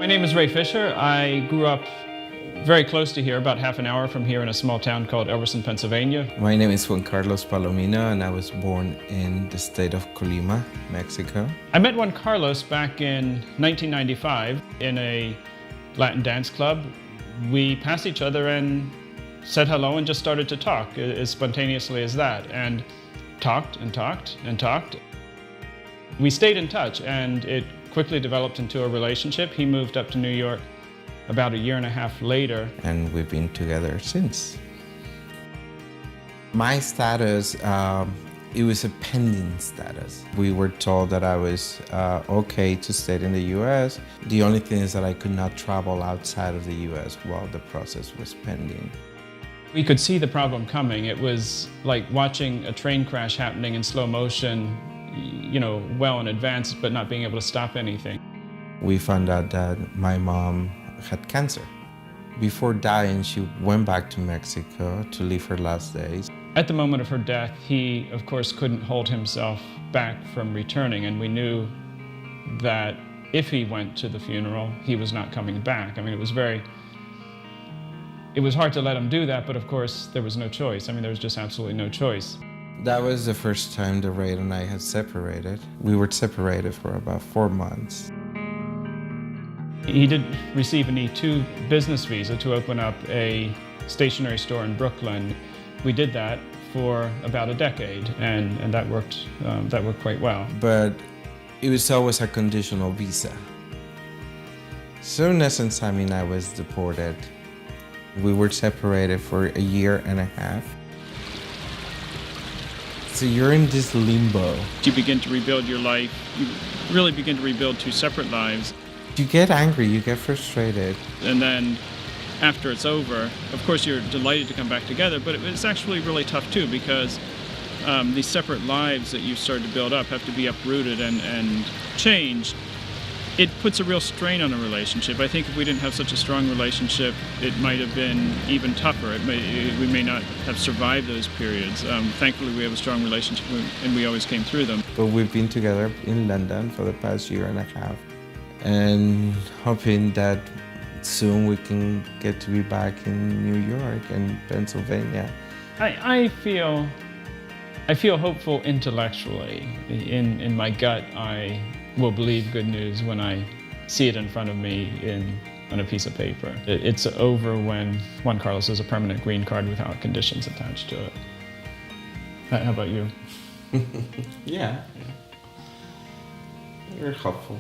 My name is Ray Fisher. I grew up very close to here, about half an hour from here in a small town called Elverson, Pennsylvania. My name is Juan Carlos and I was born in the state of Colima, Mexico. I met Juan Carlos back in 1995 in a Latin dance club. We passed each other and said hello and just started to talk as spontaneously as that, and talked and talked and talked. We stayed in touch and it quickly developed into a relationship. He moved up to New York about a year and a half later. And we've been together since. My status, it was a pending status. We were told that I was okay to stay in the US. The only thing is that I could not travel outside of the US while the process was pending. We could see the problem coming. It was like watching a train crash happening in slow motion, well in advance, but not being able to stop anything. We found out that my mom had cancer. Before dying, she went back to Mexico to live her last days. At the moment of her death, he, of course, couldn't hold himself back from returning, and we knew that if he went to the funeral, he was not coming back. I mean, it was hard to let him do that, but of course, there was no choice. I mean, there was just absolutely no choice. That was the first time that Ray and I had separated. We were separated for about 4 months. He did receive an E2 business visa to open up a stationery store in Brooklyn. We did that for about a decade, and that worked quite well. But it was always a conditional visa. Soon as and I was deported, we were separated for a year and a half. So you're in this limbo. You begin to rebuild your life. You really begin to rebuild two separate lives. You get angry, you get frustrated. And then after it's over, of course you're delighted to come back together, but it's actually really tough too, because these separate lives that you've started to build up have to be uprooted and changed. It puts a real strain on a relationship. I think if we didn't have such a strong relationship, it might have been even tougher. We may not have survived those periods. Thankfully, we have a strong relationship, and we always came through them. But we've been together in London for the past year and a half, and hoping that soon we can get to be back in New York and Pennsylvania. I feel hopeful intellectually. In my gut, I will believe good news when I see it in front of me on a piece of paper. It's over when Juan Carlos has a permanent green card without conditions attached to it. How about you? Yeah. You're hopeful.